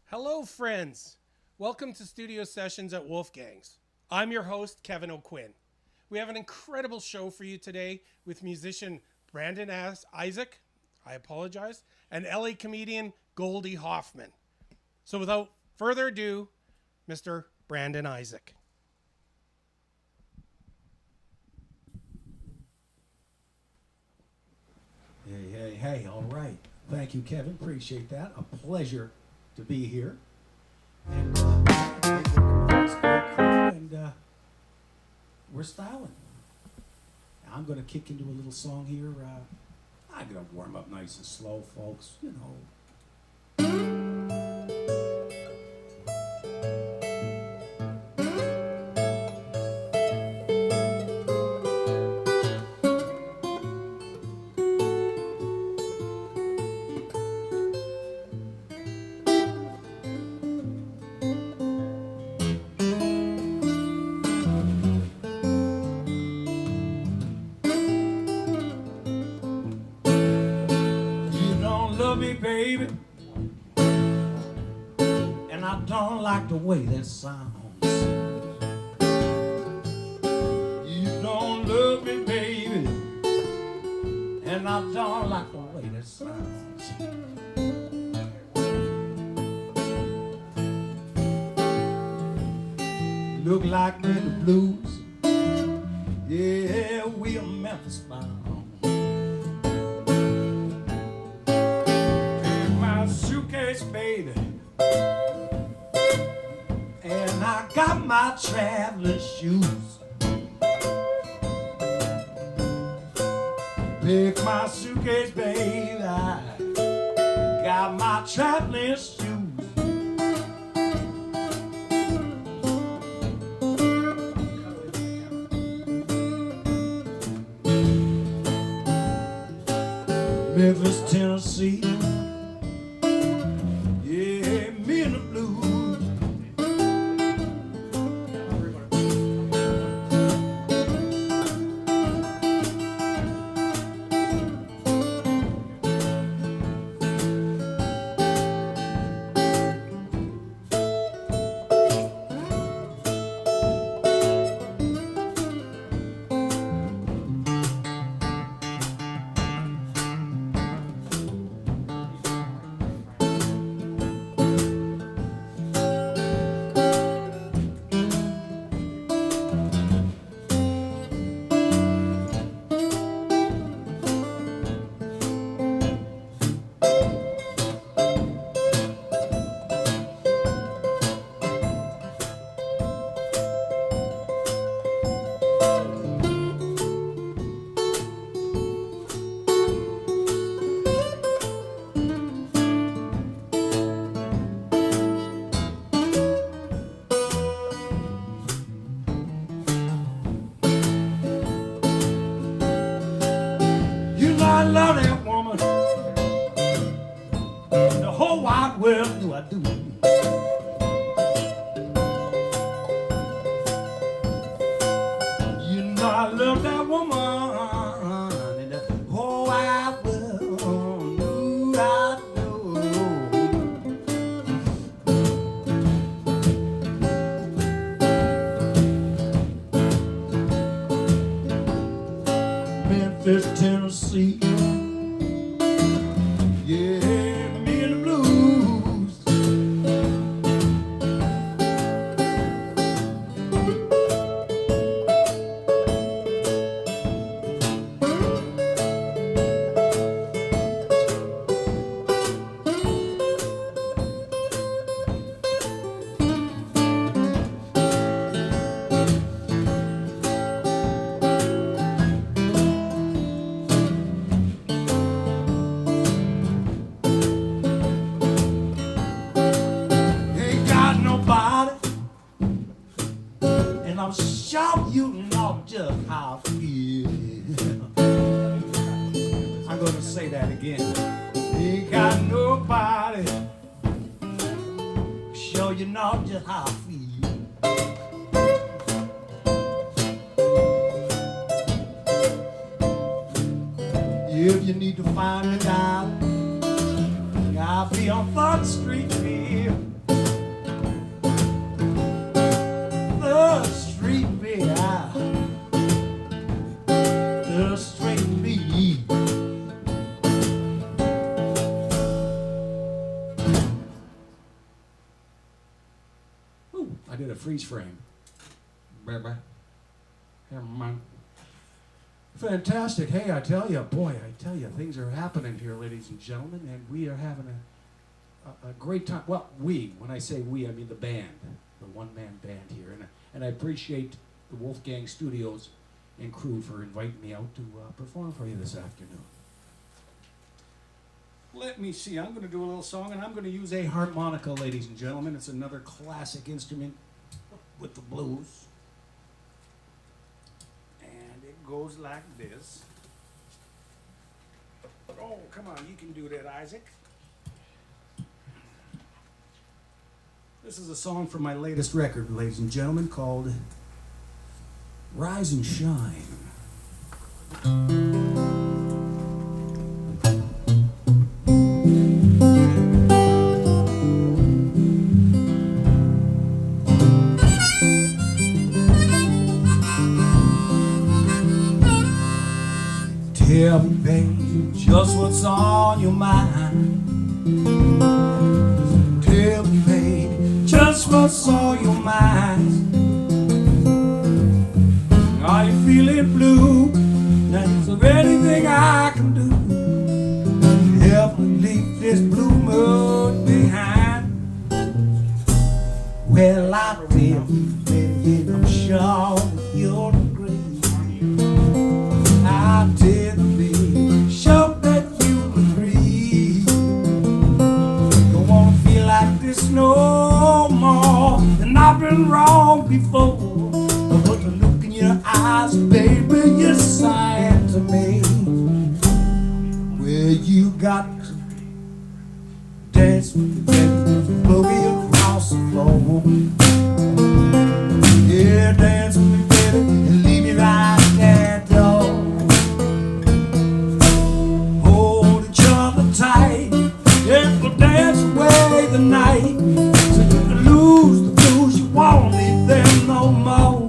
Hello, friends. Welcome to studio sessions at Wolfgang's. I'm your host, Kevin O'Quinn. We have an incredible show for you today with musician Bandon Isaak, I apologize, and LA comedian Goldie Hoffman. So without further ado, Mr. Bandon Isaak. Hey, all right. Thank you, Kevin. Appreciate that. A pleasure to be here. And we're styling. I'm going to kick into a little song here. I'm going to warm up nice and slow, folks. You know. Me, baby, and I don't like the way that sounds. You don't love me, baby, and I don't like the way that sounds. Look like me the blues, yeah, we are Memphis bound. Suitcase, baby, and I got my traveling shoes. Pick my suitcase, baby, I got my traveling shoes. Memphis, Tennessee. I love that woman. The whole wide world do I do. You know I love that woman. And the whole wide world do I do. Memphis, Tennessee. I'm sure you know just how I feel. I'm gonna say that again. Ain't got nobody. Sure you know just how I feel. If you need to find me, darling, I'll be on 3rd Street here. I did a freeze frame. Fantastic. Hey, I tell you, things are happening here, ladies and gentlemen, and we are having a great time. Well, when I say we, I mean the band, the one-man band here. And I appreciate the Wolfgang Studios and crew for inviting me out to perform for you this afternoon. Let me see, I'm going to do a little song, and I'm going to use a harmonica, ladies and gentlemen. It's another classic instrument with the blues. And it goes like this. Oh, come on, you can do that, Isaac. This is a song from my latest record, ladies and gentlemen, called Rise and Shine. Tell me, babe, just what's on your mind. Tell me, babe, just what's on your mind. Are you feeling blue? Now, is there anything I can do to help me leave this blue mood behind? Well, I feel, baby, I'm sure you'll agree. I did be sure that you agree. Don't wanna feel like this no more. And I've been wrong before, but the look in your eyes, baby, you're saying to me, well, you got to dance with the baby, boogie across the floor. Yeah, dance with me, baby, and leave me right at the door. Hold each other tight, yeah, we'll dance away the night. So you lose the blues, you won't leave them no more.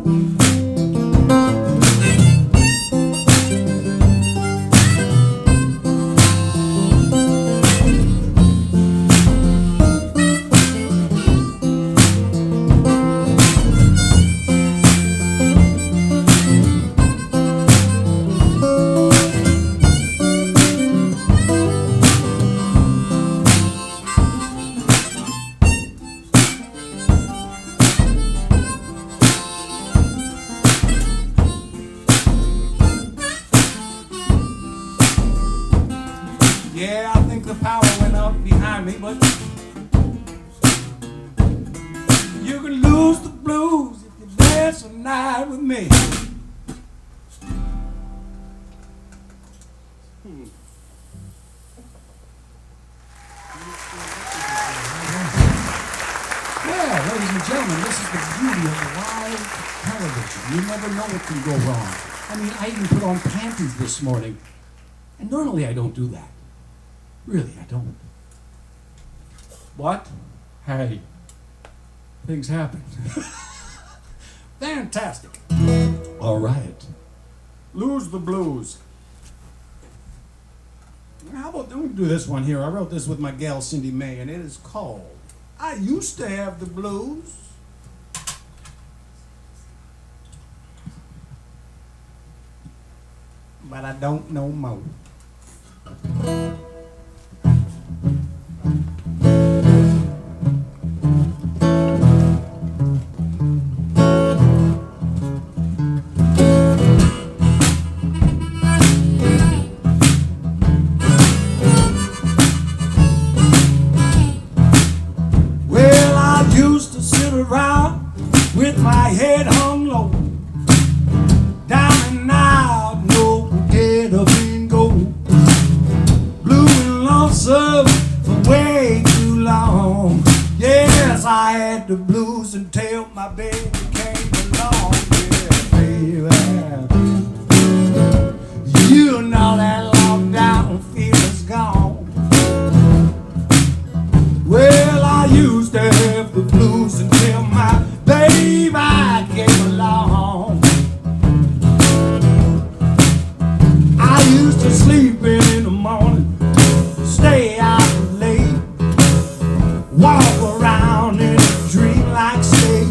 Yeah, I think the power went up behind me, but you can lose the blues if you dance a night with me. Yeah, ladies and gentlemen, this is the beauty of live television. You never know what can go wrong. I mean, I even put on panties this morning, and normally I don't do that. Really, I don't. What? Hey, things happen. Fantastic. All right. Lose the blues. How about we do this one here? I wrote this with my gal Cindy May, and it is called I Used to Have the Blues. But I don't know more. Around with my head hung low, down and out, no get up and go, blue and lonesome for way too long. Yes, I had the blues until my baby came along. Yeah, baby, you know that lockdown feeling's gone. Well, I used to have the blues until my baby came along. I used to sleep in the morning, stay out late, walk around in a dream like state.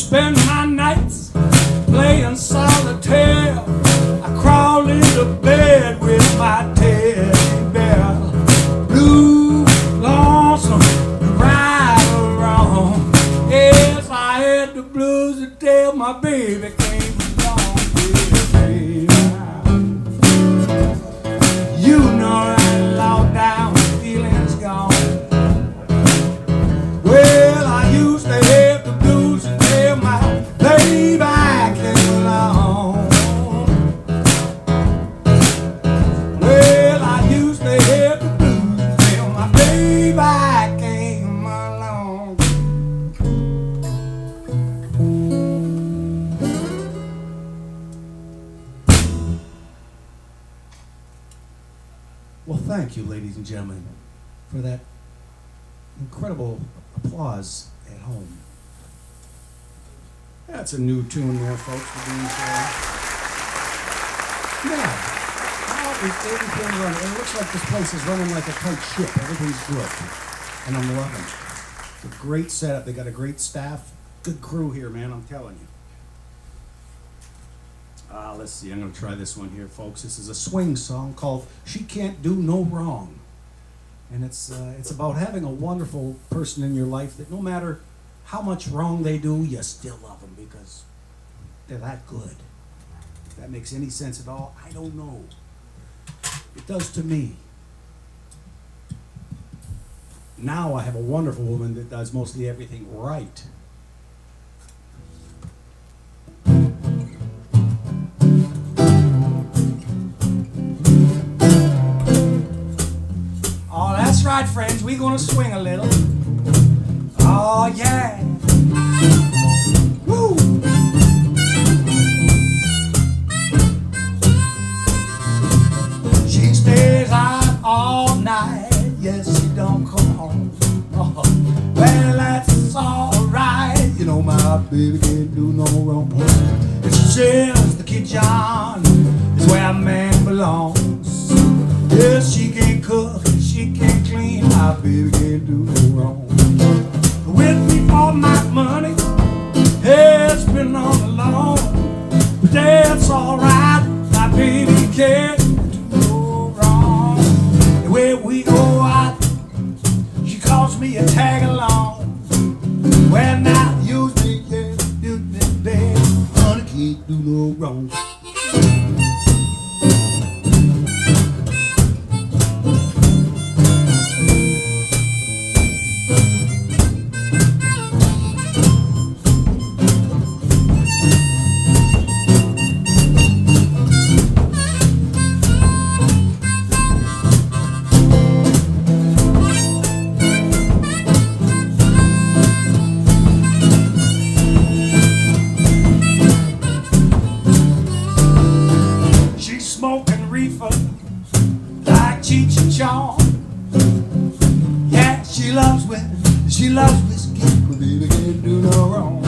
spend my nights playing solitaire. I crawl into bed with my teddy bear. Blue, lonesome, right or wrong. Yes, I had the blues to tell my baby came along. Baby, you know that low down feeling's gone. Well, I used to have the blues to tell my baby I came along. Well, I used to have the blues to tell my baby I came along. Well, thank you, ladies and gentlemen, for that incredible applause at home. That's a new tune there, folks, for being yeah. How is everything running? It looks like this place is running like a tight ship. Everything's good. And I'm loving it. It's a great setup. They got a great staff. Good crew here, man, I'm telling you. Let's see, I'm going to try this one here, folks. This is a swing song called She Can't Do No Wrong. And it's about having a wonderful person in your life that no matter how much wrong they do, you still love them because they're that good. If that makes any sense at all, I don't know. It does to me. Now I have a wonderful woman that does mostly everything right. Oh, that's right, friends. We're gonna swing a little. Oh, yeah. Woo! She stays out all night. Yes, she don't come home. Oh, well, that's all right. You know my baby can't do no wrong. If she says the kitchen is where a man belongs. Yes, she can't cook, she can't clean. My baby can't do no wrong. With me for my money, it's been on the lawn. But that's alright, my baby can't do no wrong. And when we go out, she calls me a tag along. Well, now use me, yeah, use me, baby. Honey can't do no wrong. Smoking reefer like Cheech and Chong. Yeah, she loves whiskey, but baby can't do no wrong.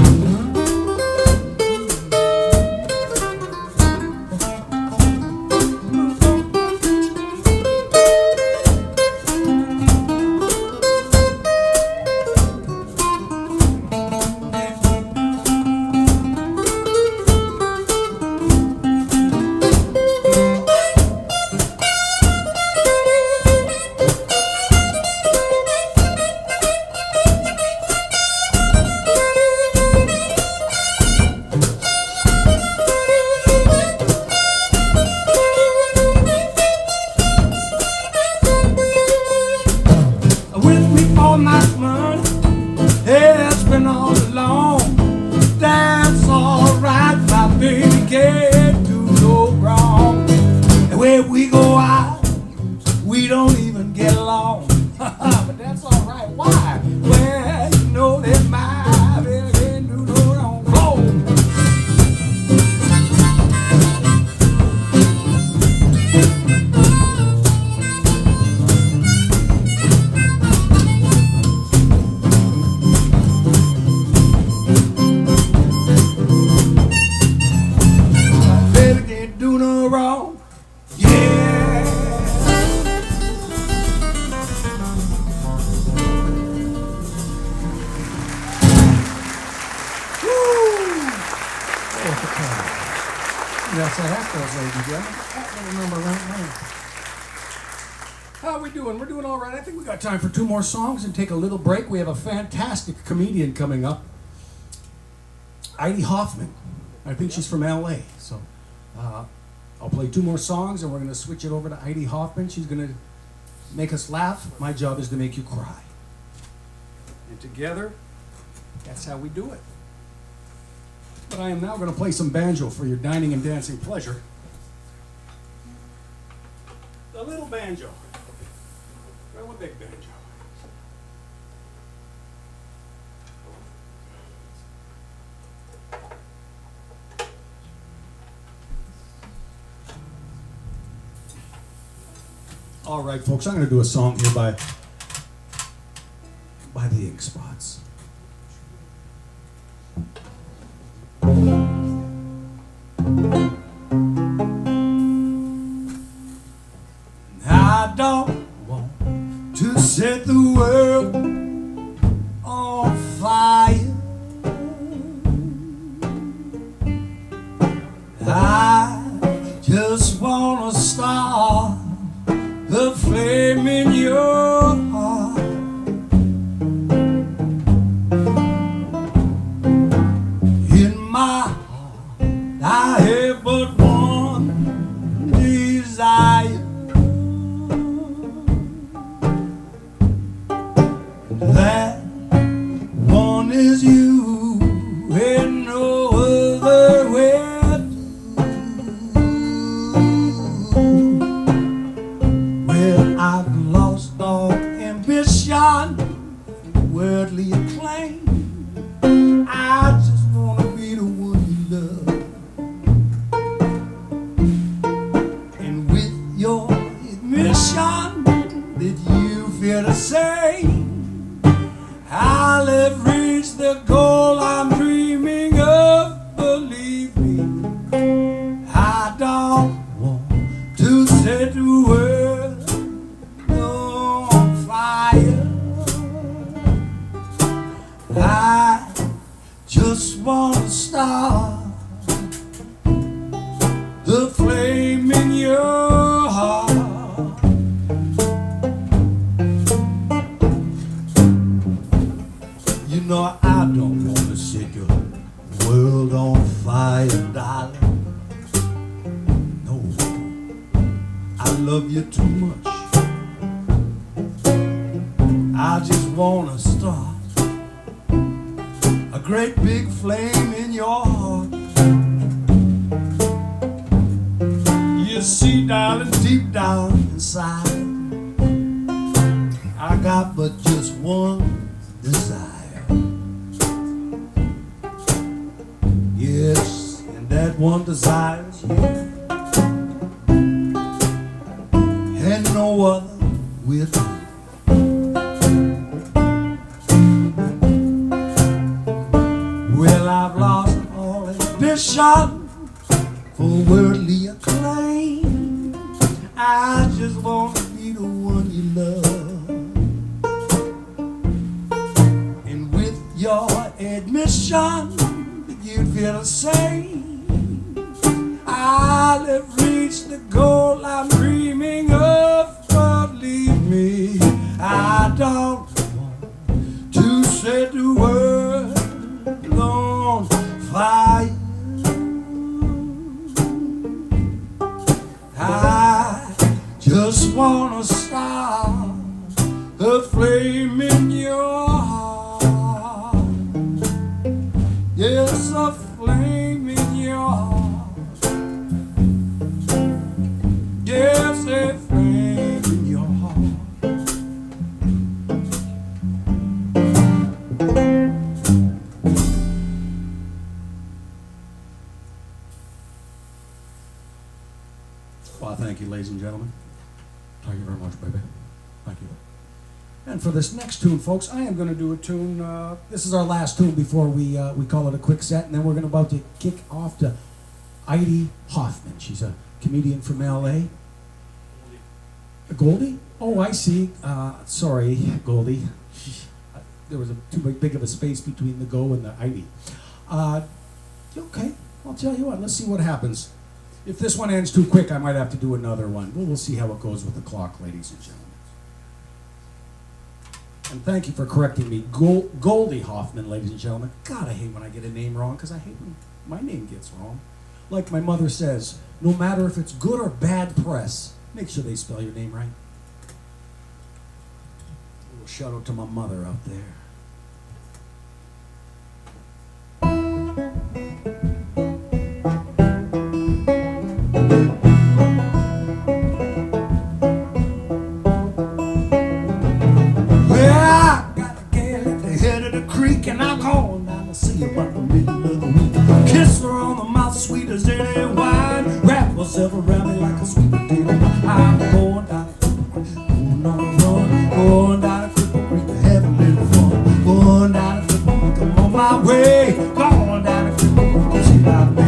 With me for my money, it's been all along. That's alright, my baby can't do no wrong. And when we go out, we don't even get along. But that's alright, why? Well, you know that my baby can't do no wrong. Yes, I have those, ladies and gentlemen. I don't remember right now. How are we doing? We're doing all right. I think we got time for 2 more songs and take a little break. We have a fantastic comedian coming up, Goldie Hoffman. I think she's from LA. So I'll play 2 more songs and we're going to switch it over to Goldie Hoffman. She's going to make us laugh. My job is to make you cry. And together, that's how we do it. But I am now going to play some banjo for your dining and dancing pleasure. The little banjo. Well, a big banjo. All right, folks, I'm going to do a song here by the Ink Spots. I don't want to set the world on fire. I just want to start the flame in your heart. In my heart, I have but one desire. That one is you, and no other will do. Well, I've lost all ambition, worldly acclaim. I just want to be the one you love. And with your admission that you feel the same, I'll have reached the goal I'm dreaming of. Believe me, I don't want to set the world on fire. I just want to start the flame in your heart. You know I don't want to set your world on fire, darling. No, I love you too much. I just want to start a great big flame in your heart. You see, darling, deep down inside, I got but just one desire. Yes, and that one desires you, and no other will do. Well, I've lost all ambition for worldly acclaim. I just want to be the one you love. And with your admission that you'd feel the same, I'll have reached the goal I'm dreaming of. Believe me, I don't want to set the world on fire. I just want to start a flame in your heart. Yes, a flame in your heart. Yes, a flame in your heart. Well, thank you, ladies and gentlemen. Thank you very much, baby. Thank you. And for this next tune, folks, I am going to do a tune. This is our last tune before we call it a quick set, and then we're about to kick off to Goldie Hoffman. She's a comedian from L.A. Goldie? Oh, I see. Sorry, Goldie. There was too big of a space between the go and the Goldie. Okay, I'll tell you what. Let's see what happens. If this one ends too quick, I might have to do another one. We'll see how it goes with the clock, ladies and gentlemen. And thank you for correcting me. Goldie Hoffman, ladies and gentlemen. God, I hate when I get a name wrong, because I hate when my name gets wrong. Like my mother says, no matter if it's good or bad press, make sure they spell your name right. A little shout out to my mother out there. And I'm going down to see about the middle of the week. Kiss her on the mouth, sweet as any wine. Wrap herself around me like a sweet potato. I'm going down the creek, going on a run. Going down the creek to have a little fun. Going down the creek, I'm on my way. Going down the creek to see my baby.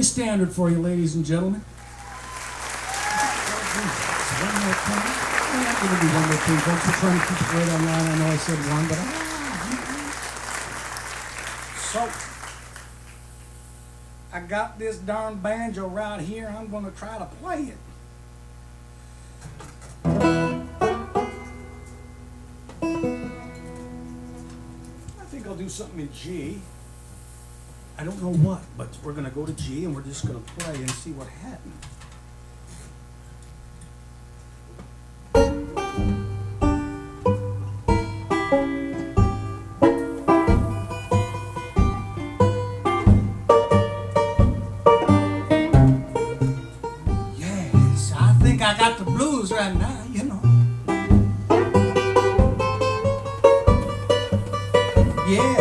Standard for you, ladies and gentlemen. One more time. I'm going to do one more thing, folks. We're trying to keep it right online. I know I said one, but so I got this darn banjo right here. I'm going to try to play it. I think I'll do something in G. I don't know what, but we're going to go to G and we're just going to play and see what happens. Yes, I think I got the blues right now, you know. Yeah.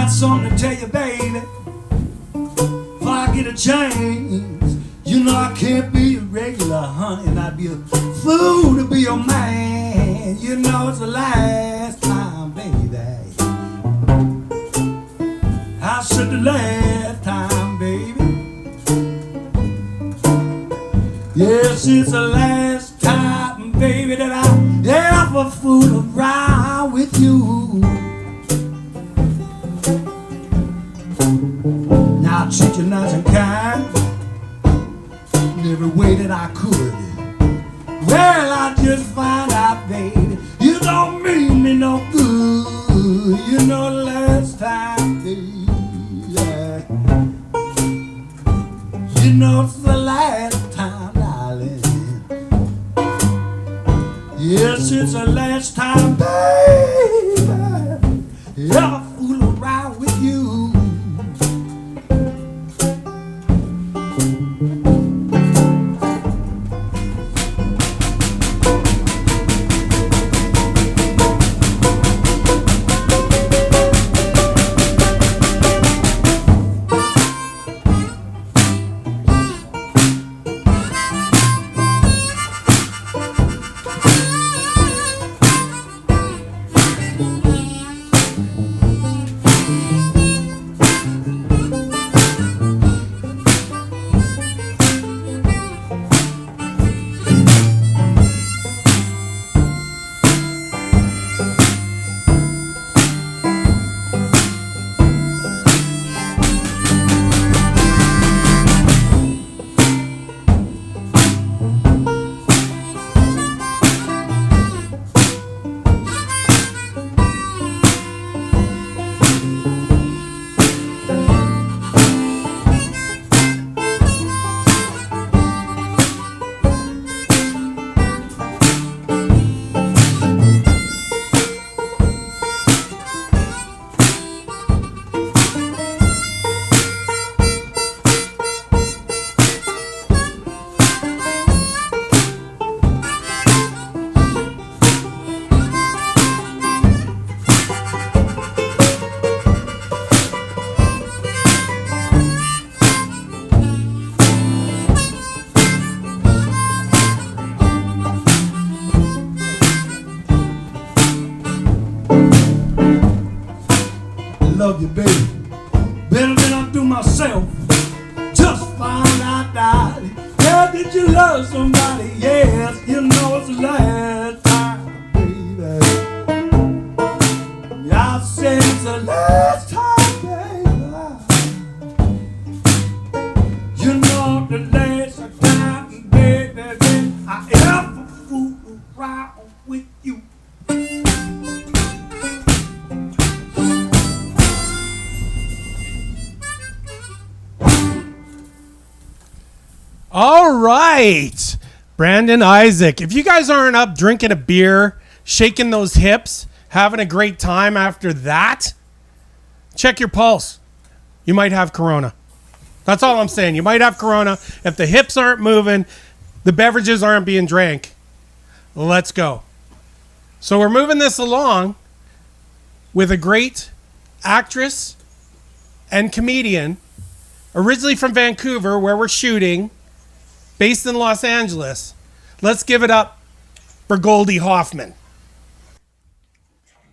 Something to tell you, baby. If I get a chance, You know I can't be a regular, honey, and I'd be a fool to be your man. You know it's the last time, baby. I said the last time, baby. Yes, it's the last time, baby, that I ever fool around with you. Now I treat you nice and kind in every way that I could. Well, I just find out, baby, you don't mean me no good. You know the last time, baby. You know it's the last time, darling. Yes, it's the last time, baby, ever fool around with you. Love you, baby, better than I do myself. Just found out, darling, yeah, did you love somebody? Yes, you know it's the last time, baby. Yeah, I said it's the last time, baby. You know the last time, baby, that I ever fool around with you. All right, Brandon, Isaak. If you guys aren't up drinking a beer, shaking those hips, having a great time after that, check your pulse. You might have corona. That's all I'm saying. You might have corona. If the hips aren't moving, the beverages aren't being drank. Let's go. So we're moving this along with a great actress and comedian, originally from Vancouver, where we're shooting, based in Los Angeles. Let's give it up for Goldie Hoffman.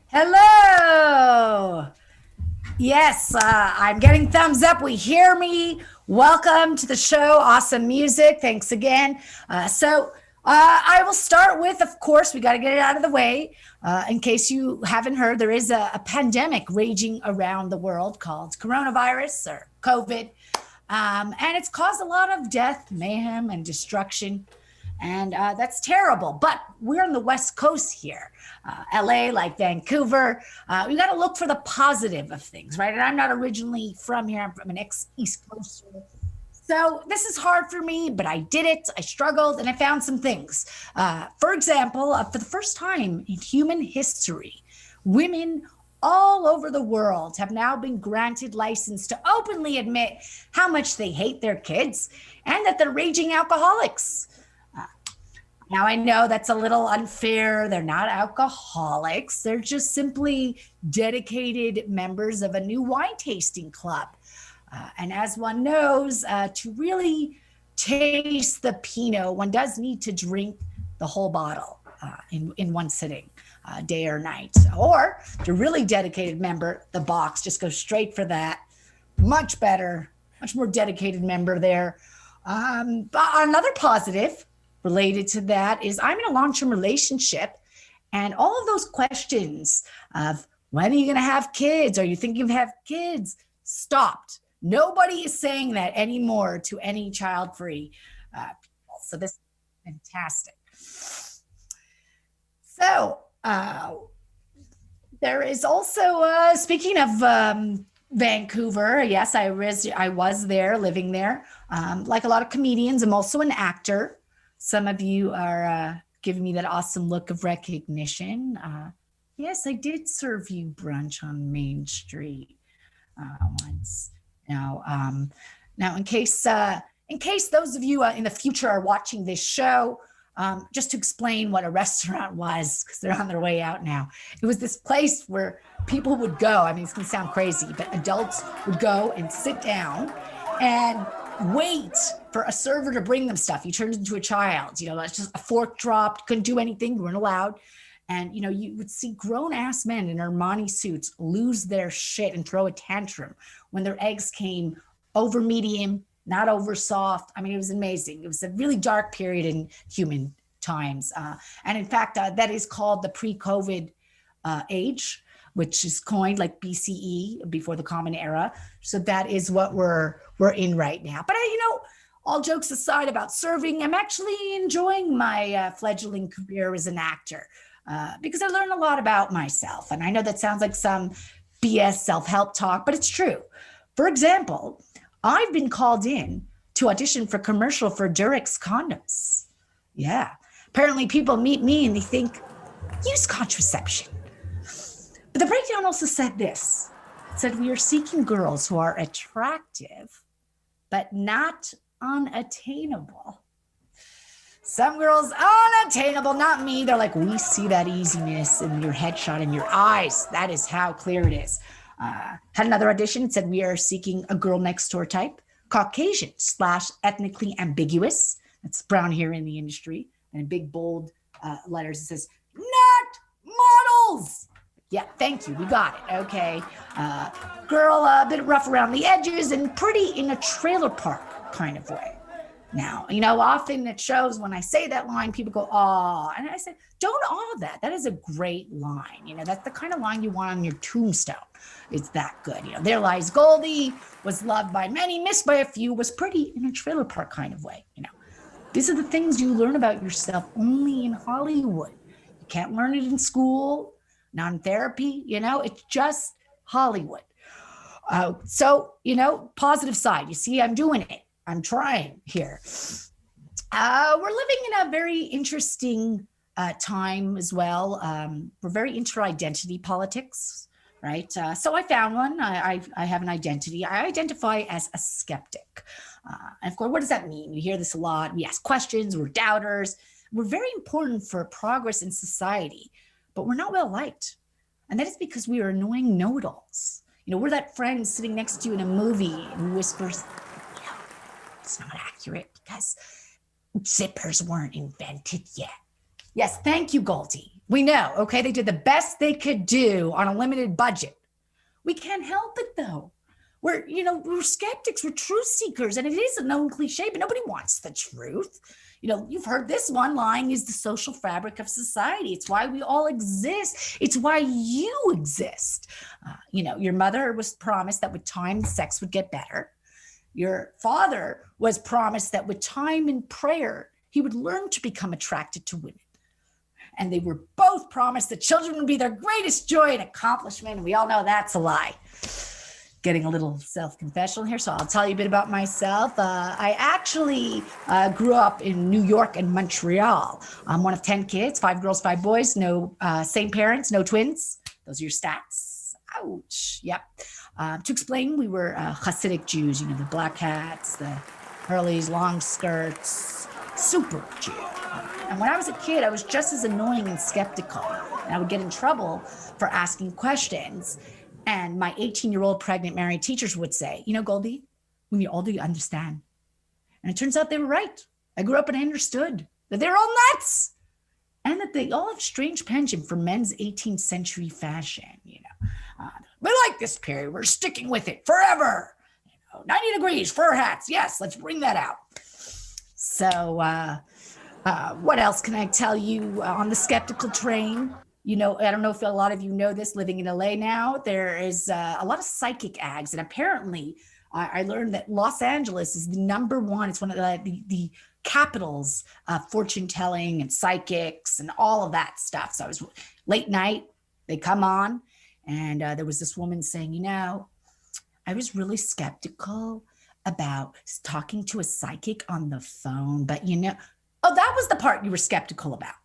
Hello. Yes, I'm getting thumbs up. We hear me. Welcome to the show. Awesome music. Thanks again. I will start with, of course, we got to get it out of the way. In case you haven't heard, there is a pandemic raging around the world called coronavirus or COVID. And it's caused a lot of death, mayhem, and destruction. And that's terrible. But we're on the West Coast here. LA, like Vancouver. We got to look for the positive of things, right? And I'm not originally from here. I'm from an ex-East Coaster. So this is hard for me, but I did it. I struggled, and I found some things. For example, for the first time in human history, women all over the world have now been granted license to openly admit how much they hate their kids and that they're raging alcoholics. Now, I know that's a little unfair. They're not alcoholics. They're just simply dedicated members of a new wine tasting club. And as one knows, to taste the Pinot, one does need to drink the whole bottle in one sitting, day or night. Or if you're a really dedicated member, the box, just go straight for that. Much better, much more dedicated member there. But another positive related to that is I'm in a long-term relationship, and all of those questions of when are you going to have kids? Are you thinking of having kids? Stopped. Nobody is saying that anymore to any child-free people. So this is fantastic. So there is also, speaking of Vancouver, yes, I was there, living there. Like a lot of comedians, I'm also an actor. Some of you are giving me that awesome look of recognition. Yes, I did serve you brunch on Main Street once. Now, in case those of you in the future are watching this show, just to explain what a restaurant was, because they're on their way out now. It was this place where people would go. I mean, it's going to sound crazy, but adults would go and sit down and wait for a server to bring them stuff. You turned into a child, that's just a fork dropped, couldn't do anything, you weren't allowed. And, you would see grown-ass men in Armani suits lose their shit and throw a tantrum when their eggs came over medium, not over soft. I mean, it was amazing. It was a really dark period in human times. And in fact, that is called the pre-COVID age, which is coined like BCE, before the Common Era. So that is what we're in right now. But, all jokes aside about serving, I'm actually enjoying my fledgling career as an actor. Because I learned a lot about myself. And I know that sounds like some BS self-help talk, but it's true. For example, I've been called in to audition for commercial for Durex condoms. Yeah. Apparently people meet me and they think, use contraception. But the breakdown also said this. It said, we are seeking girls who are attractive, but not unattainable. Some girls, unattainable, not me. They're like, we see that easiness in your headshot in your eyes. That is how clear it is. Had another audition. It said, we are seeking a girl next door type, Caucasian / ethnically ambiguous. That's brown hair in the industry. And in big, bold letters, it says, not models. Yeah, thank you. We got it. Okay. Girl, a bit rough around the edges and pretty in a trailer park kind of way. Now, often it shows when I say that line, people go, aw. And I say, don't awe that. That is a great line. That's the kind of line you want on your tombstone. It's that good. There lies Goldie, was loved by many, missed by a few, was pretty in a trailer park kind of way. These are the things you learn about yourself only in Hollywood. You can't learn it in school, not in therapy. It's just Hollywood. So, positive side. You see, I'm doing it. I'm trying here. We're living in a very interesting time as well. We're very into identity politics, right? So I found one. I have an identity. I identify as a skeptic. And of course, what does that mean? You hear this a lot. We ask questions. We're doubters. We're very important for progress in society, but we're not well liked. And that is because we are annoying know-it-alls. We're that friend sitting next to you in a movie and whispers, it's not accurate because zippers weren't invented yet. Yes, thank you, Goldie. We know, okay? They did the best they could do on a limited budget. We can't help it, though. We're skeptics, we're truth seekers, and it is a known cliche, but nobody wants the truth. You've heard this one line is the social fabric of society. It's why we all exist. It's why you exist. Your mother was promised that with time, sex would get better. Your father was promised that with time and prayer, he would learn to become attracted to women. And they were both promised that children would be their greatest joy and accomplishment. And we all know that's a lie. Getting a little self-confessional here, so I'll tell you a bit about myself. I actually grew up in New York and Montreal. I'm one of 10 kids, 5 girls, 5 boys, no same parents, no twins. Those are your stats. Ouch. Yep. To explain, we were Hasidic Jews, the black hats, the Hurleys, long skirts, super Jew. And when I was a kid, I was just as annoying and skeptical. And I would get in trouble for asking questions. And my 18-year-old pregnant married teachers would say, Goldie, when you're older, you understand. And it turns out they were right. I grew up and I understood that they're all nuts and that they all have strange penchant for men's 18th century fashion. We like this period. We're sticking with it forever. 90 degrees, fur hats. Yes, let's bring that out. So what else can I tell you on the skeptical train? I don't know if a lot of you know this, living in LA now, there is a lot of psychic ads. And apparently I learned that Los Angeles is the number one. It's one of the capitals of fortune telling and psychics and all of that stuff. So I was late night, they come on, and there was this woman saying, I was really skeptical about talking to a psychic on the phone, but that was the part you were skeptical about.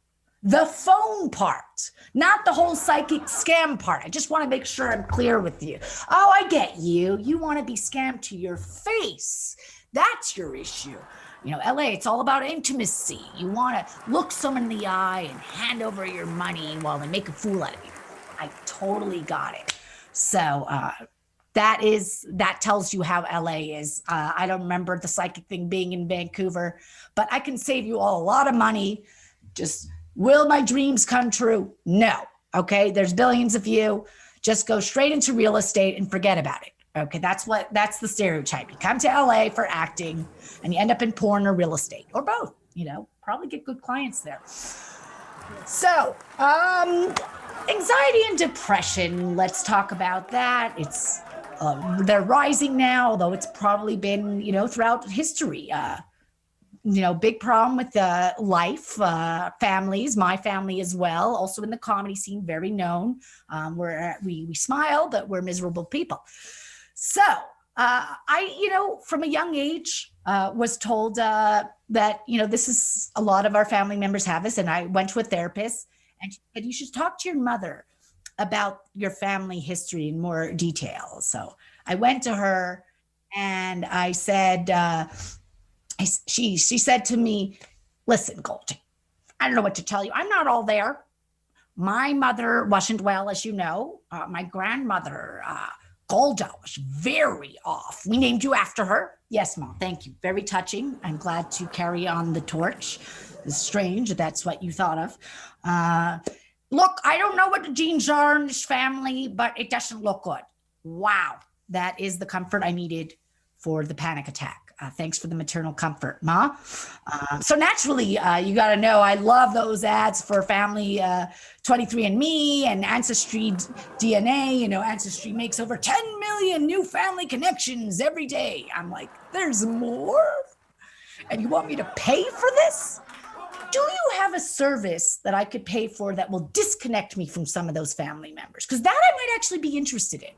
The phone part, not the whole psychic scam part. I just want to make sure I'm clear with you. Oh, I get you. You want to be scammed to your face. That's your issue. LA, it's all about intimacy. You want to look someone in the eye and hand over your money while they make a fool out of you. I totally got it. So that tells you how LA is. I don't remember the psychic thing being in Vancouver, but I can save you all a lot of money. Just, will my dreams come true? No. Okay. There's billions of you. Just go straight into real estate and forget about it. Okay. That's the stereotype. You come to LA for acting and you end up in porn or real estate or both, probably get good clients there. So, anxiety and depression, let's talk about that. It's, they're rising now, although it's probably been, throughout history. Big problem with life, families, my family as well. Also in the comedy scene, very known. We smile, but we're miserable people. So I, from a young age, was told that, this is a lot of our family members have this. And I went to a therapist and she said, you should talk to your mother about your family history in more detail. So I went to her and I said, she said to me, listen, Goldie, I don't know what to tell you. I'm not all there. My mother wasn't well, as you know. My grandmother, Golda, was very off. We named you after her. Yes, Mom. Thank you. Very touching. I'm glad to carry on the torch. It's strange that's what you thought of. Look, I don't know what the genes are in this family, but it doesn't look good. Wow. That is the comfort I needed for the panic attack. Thanks for the maternal comfort, Ma. So naturally, you got to know, I love those ads for family 23andMe and Ancestry DNA. Ancestry makes over 10 million new family connections every day. I'm like, there's more? And you want me to pay for this? Do you have a service that I could pay for that will disconnect me from some of those family members? Because that I might actually be interested in.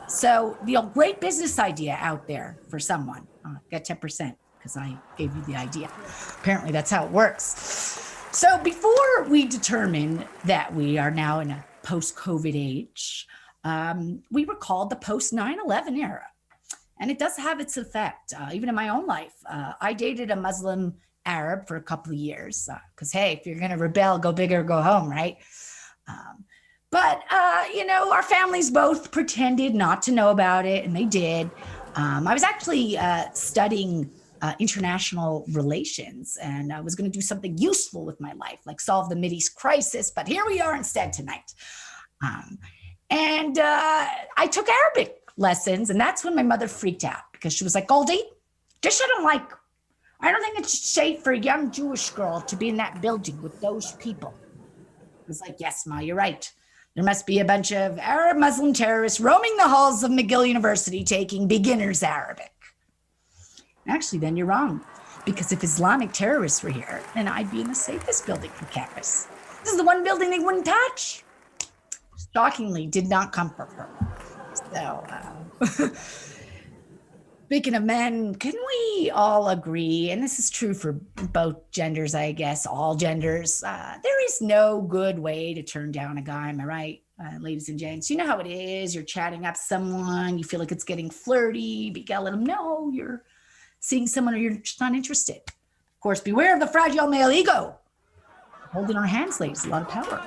So the great business idea out there for someone, get 10% because I gave you the idea. Apparently that's how it works. So before we determine that we are now in a post-COVID age, we were called the post-9/11 era. And it does have its effect. Even in my own life, I dated a Muslim Arab for a couple of years because, hey, if you're going to rebel, go big or go home, right? But our families both pretended not to know about it, and they did. I was actually studying international relations, and I was going to do something useful with my life, like solve the Mideast crisis. But here we are instead tonight. And I took Arabic lessons, and that's when my mother freaked out because she was like, Goldie, this I don't like. I don't think it's safe for a young Jewish girl to be in that building with those people. I was like, yes, Ma, you're right. There must be a bunch of Arab Muslim terrorists roaming the halls of McGill University taking beginner's Arabic. Actually, then you're wrong, because if Islamic terrorists were here, then I'd be in the safest building for campus. This is the one building they wouldn't touch. Shockingly, did not comfort her. So, speaking of men, can we all agree, and this is true for both genders, I guess, all genders, there is no good way to turn down a guy, am I right? Ladies and gents, you know how it is. You're chatting up someone, you feel like it's getting flirty, but you gotta let them know you're seeing someone or you're just not interested. Of course, beware of the fragile male ego. Holding our hands, ladies, a lot of power.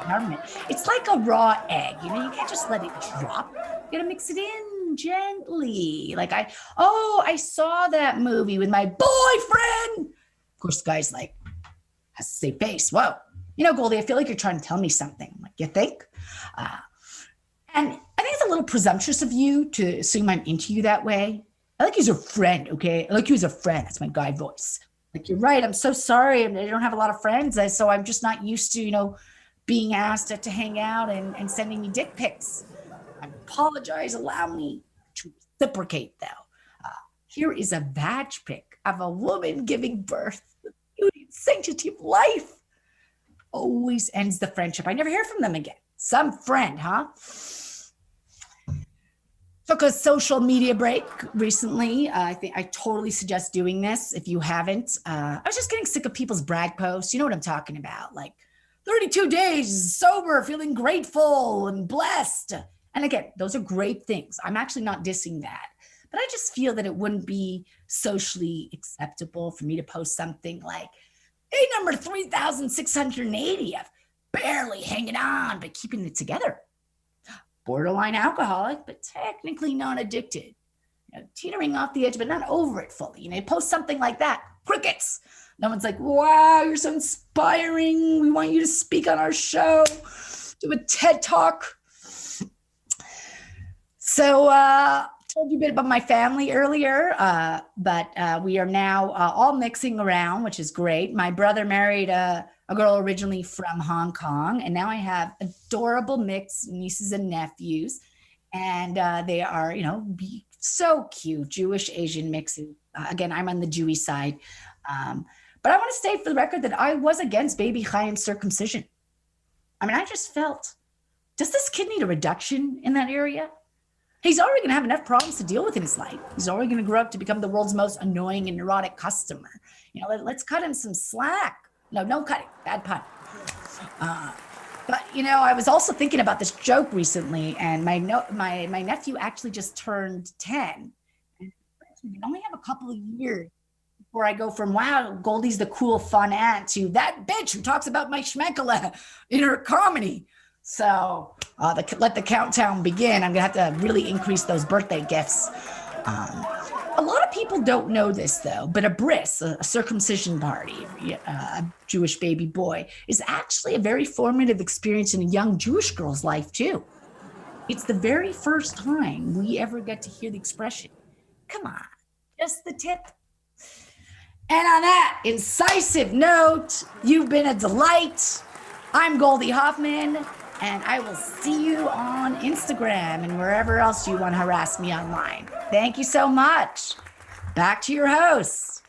Empowerment. It's like a raw egg, you can't just let it drop. You gotta mix it in. them gently. Like I saw that movie with my boyfriend. Of course, the guy's like, has to save face. Whoa. Goldie, I feel like you're trying to tell me something. I'm like, you think? And I think it's a little presumptuous of you to assume I'm into you that way. I like you as a friend, okay? I like you as a friend. That's my guy voice. Like, you're right. I'm so sorry. I don't have a lot of friends. So I'm just not used to, being asked to hang out and sending me dick pics. I apologize. Allow me to reciprocate, though. Here is a vag pic of a woman giving birth. The beauty and sanctity of life always ends the friendship. I never hear from them again. Some friend, huh? Took a social media break recently. I think I totally suggest doing this if you haven't. I was just getting sick of people's brag posts. You know what I'm talking about? Like 32 days sober, feeling grateful and blessed. And again, those are great things. I'm actually not dissing that. But I just feel that it wouldn't be socially acceptable for me to post something like, day number 3,680 of barely hanging on, but keeping it together. Borderline alcoholic, but technically non-addicted. Teetering off the edge, but not over it fully. Post something like that. Crickets. No one's like, wow, you're so inspiring. We want you to speak on our show. Do a TED Talk. So told you a bit about my family earlier, but we are now all mixing around, which is great. My brother married a girl originally from Hong Kong, and now I have adorable mixed nieces and nephews, and they are, so cute, Jewish Asian mixes. Again, I'm on the Jewish side, but I want to state for the record that I was against baby Chaim's circumcision. I just felt, does this kid need a reduction in that area? He's already going to have enough problems to deal with in his life. He's already going to grow up to become the world's most annoying and neurotic customer. Let's cut him some slack. No cutting. Bad pun. But I was also thinking about this joke recently, and my nephew actually just turned 10. And we only have a couple of years before I go from, wow, Goldie's the cool, fun aunt, to that bitch who talks about my schmeckle in her comedy. So let the countdown begin. I'm going to have to really increase those birthday gifts. A lot of people don't know this, though, but a bris, a circumcision party, a Jewish baby boy, is actually a very formative experience in a young Jewish girl's life, too. It's the very first time we ever get to hear the expression, come on, just the tip. And on that incisive note, you've been a delight. I'm Goldie Hoffman, and I will see you on Instagram and wherever else you want to harass me online. Thank you so much. Back to your hosts.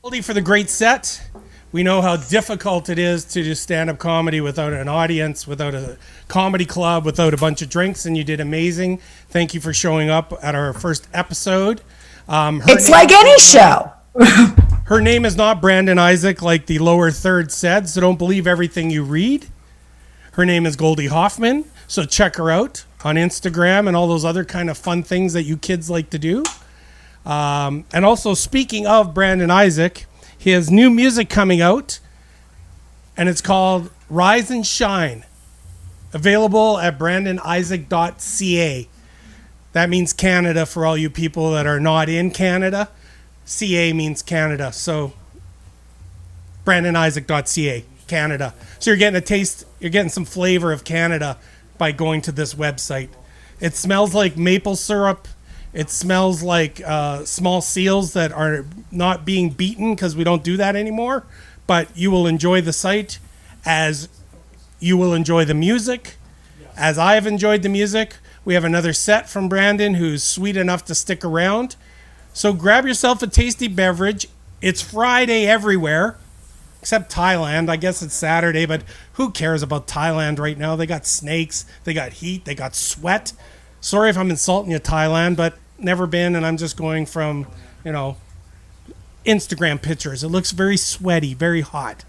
Goldie, for the great set. We know how difficult it is to do stand-up comedy without an audience, without a comedy club, without a bunch of drinks, and you did amazing. Thank you for showing up at our first episode. It's like any show. Her name is not Brandon Isaak, like the lower third said, so don't believe everything you read. Her name is Goldie Hoffman, so check her out on Instagram and all those other kind of fun things that you kids like to do. And also, speaking of Brandon Isaak, he has new music coming out, and it's called Rise and Shine, available at brandonisaak.ca. That means Canada for all you people that are not in Canada. CA means Canada, so brandonisaak.ca, Canada. So you're getting a taste, you're getting some flavor of Canada by going to this website. It smells like maple syrup. It smells like small seals that are not being beaten because we don't do that anymore. But you will enjoy the site as you will enjoy the music. As I've enjoyed the music, we have another set from Brandon who's sweet enough to stick around. So grab yourself a tasty beverage. It's Friday everywhere, except Thailand. I guess it's Saturday, but who cares about Thailand right now? They got snakes, they got heat, they got sweat. Sorry if I'm insulting you, Thailand, but never been, and I'm just going from, Instagram pictures. It looks very sweaty, very hot.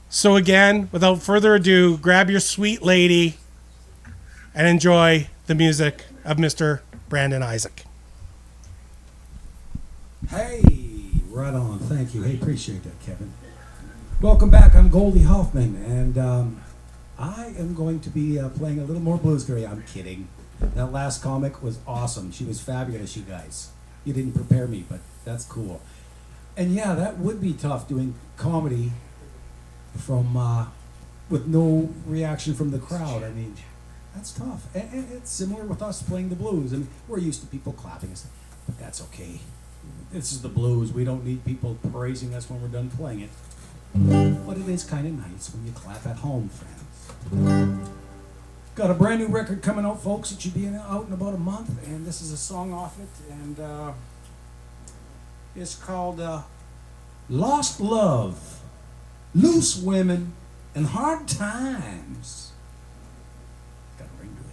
So again, without further ado, grab your sweet lady and enjoy the music of Mr. Brandon Isaak. Hey, right on. Thank you. Hey, appreciate that, Kevin. Welcome back. I'm Goldie Hoffman, and I am going to be playing a little more blues for you. I'm kidding. That last comic was awesome. She was fabulous, you guys. You didn't prepare me, but that's cool. And yeah, that would be tough doing comedy from with no reaction from the crowd. I mean, that's tough. And it's similar with us playing the blues. I mean, we're used to people clapping us, but that's okay. This is the blues. We don't need people praising us when we're done playing it. But it is kind of nice when you clap at home, friends. Got a brand new record coming out, folks. It should be out in about a month, and this is a song off it, and it's called Lost Love, Loose Women, and Hard Times. Got a ring to it.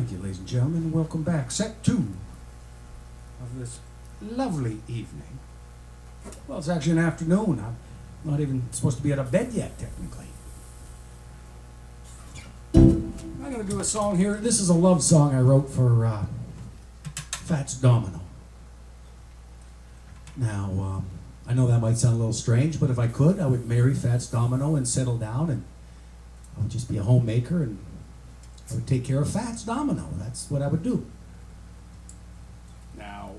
Thank you, ladies and gentlemen. Welcome back. Set 2 of this lovely evening. Well, it's actually an afternoon. I'm not even supposed to be out of bed yet, technically. I'm going to do a song here. This is a love song I wrote for Fats Domino. Now, I know that might sound a little strange, but if I could, I would marry Fats Domino and settle down, and I would just be a homemaker, and I would take care of Fats Domino. That's what I would do. Now,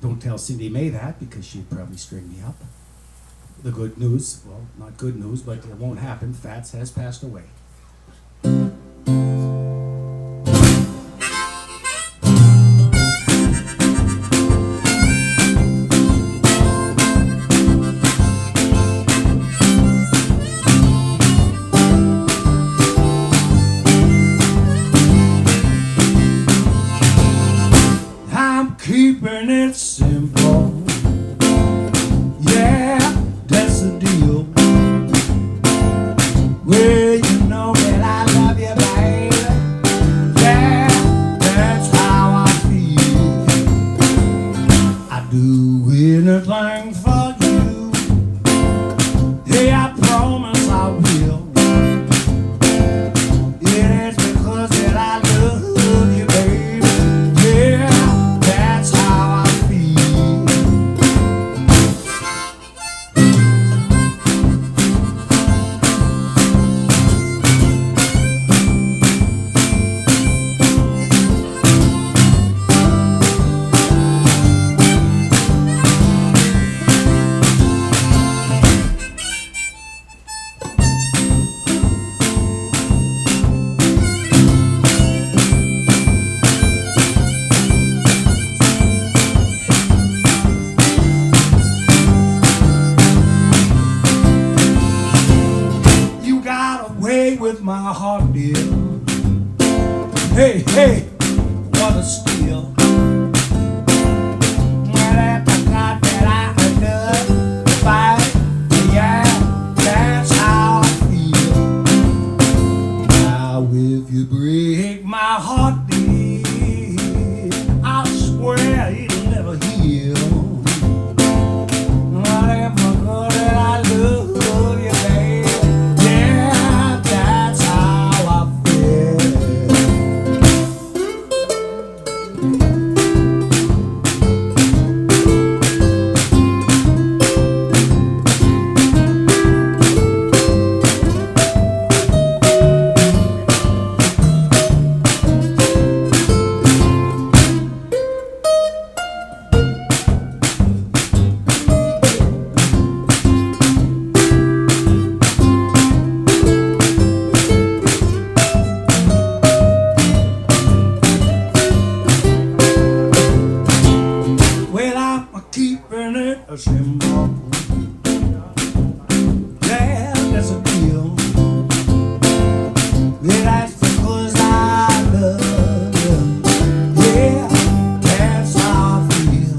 don't tell Cindy May that, because she'd probably string me up. The good news, well, not good news, but it won't happen. Fats has passed away. Keeping it simple, yeah, that's the deal. Well, you know that I love you, baby. Yeah, that's how I feel. I do anything for you. Hey, I promise I will. It is because that I love you, baby. Yeah. With my heart, dear. Hey, hey, what a steal. Well, I forgot that I love fight. Yeah, that's how I feel. Now, if you break my heart, dear, I swear it'll never heal. Whatever good that I love you, baby. Simple. Yeah, that's a deal. Yeah, that's because I love you. Yeah, that's how I feel.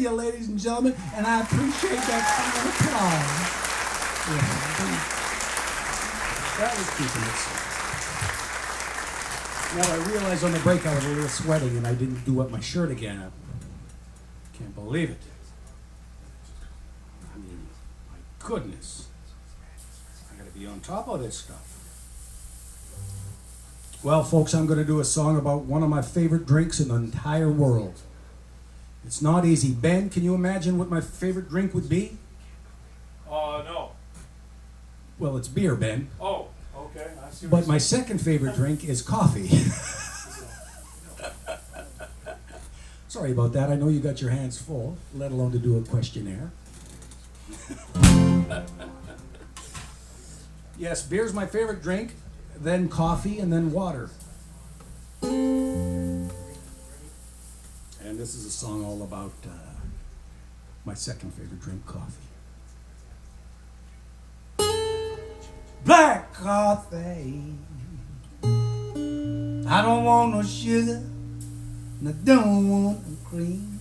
Ladies and gentlemen, and I appreciate that kind of applause. Yeah, that was keeping it. Now I realized on the break I was a little sweating and I didn't do up my shirt again. I can't believe it. I mean, my goodness. I gotta be on top of this stuff. Well, folks, I'm gonna do a song about one of my favorite drinks in the entire world. It's not easy. Ben, can you imagine what my favorite drink would be? No. Well, it's beer, Ben. Oh, okay. I see what But you're my saying. second favorite drink is coffee. Sorry sorry about that. I know you got your hands full, let alone to do a questionnaire. Yes, beer's my favorite drink, then coffee, and then water. And this is a song all about my second favorite drink, coffee. Black coffee. I don't want no sugar, and I don't want no cream.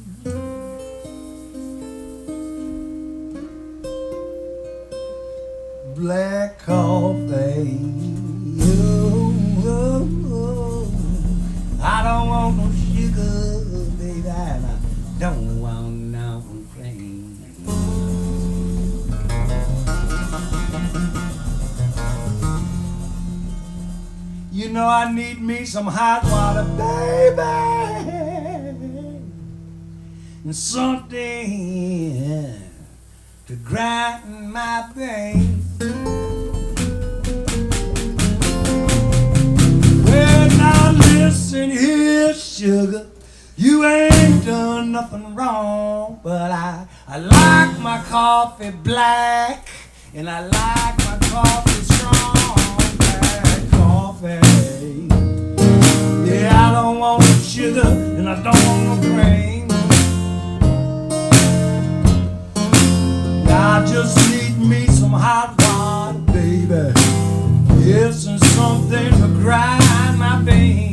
Black coffee. Oh, oh, oh. I don't want no sugar, baby, and I don't want no cream. You know I need me some hot water, baby, and something to grind my veins. Well, now listen here, sugar, you ain't done nothing wrong, but I like my coffee black, and I like my coffee strong. Black coffee. Yeah, I don't want no sugar, and I don't want no cream. I just need me some hot water, baby. Yes, and something to grind my veins.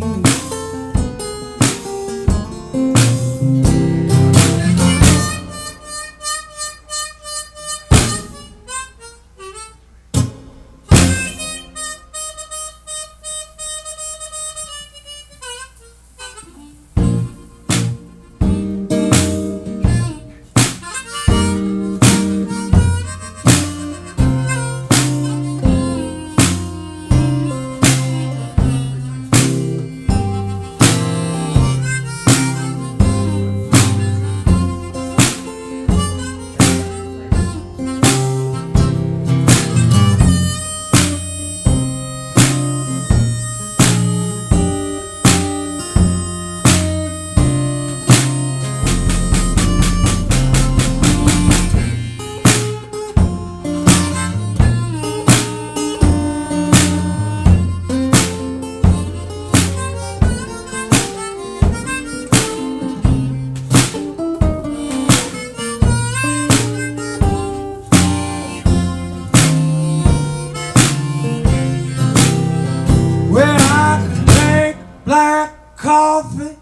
Coffee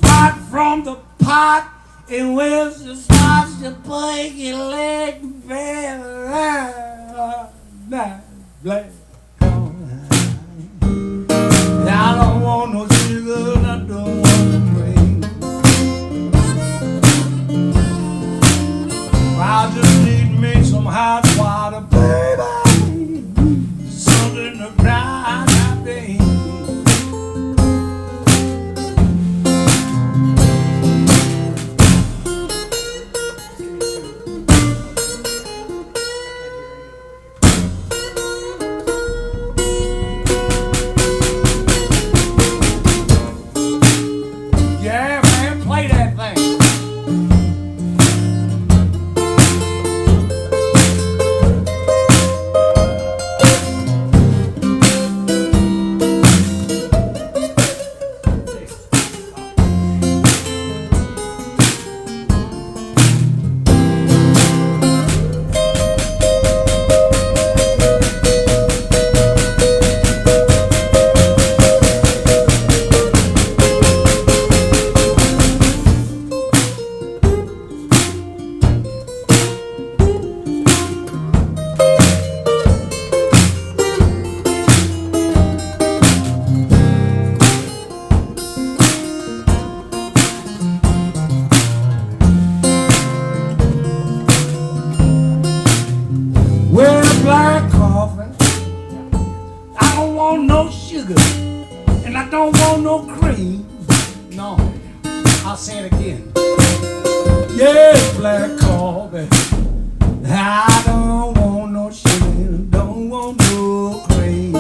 right from the pot, and where's the spots to play your leg, baby? Black coffee. I don't want no sugar, I don't want no cream. I just need me some hot water, baby. Something to grind my veins. Black coffee. I don't want no sugar, and I don't want no cream. No, I'll say it again. Yes, black coffee. I don't want no sugar, don't want no cream.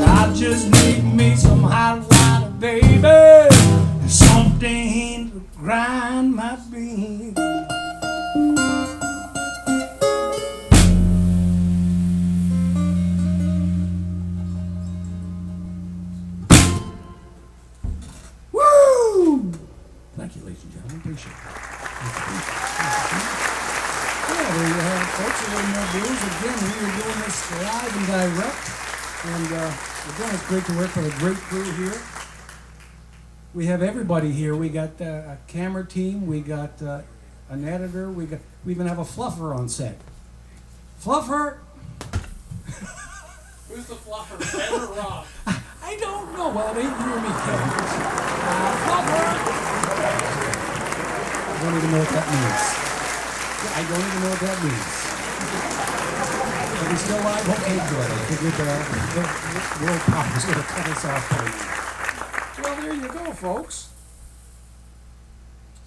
I just need me some hot water, baby. there you have it, folks. A little more blues. Again, we are doing this live and direct. And again, it's great to work with a great crew here. We have everybody here. We got a camera team. We got an editor. We even have a fluffer on set. Fluffer! Who's the fluffer, Ben or Rob? I don't know. Well, it ain't you or me, Kevin. Fluffer! I don't even know what that means. I don't even know what that means. Are we still live? Okay, good. I figured World Pop was going to cut us off. Well, there you go, folks.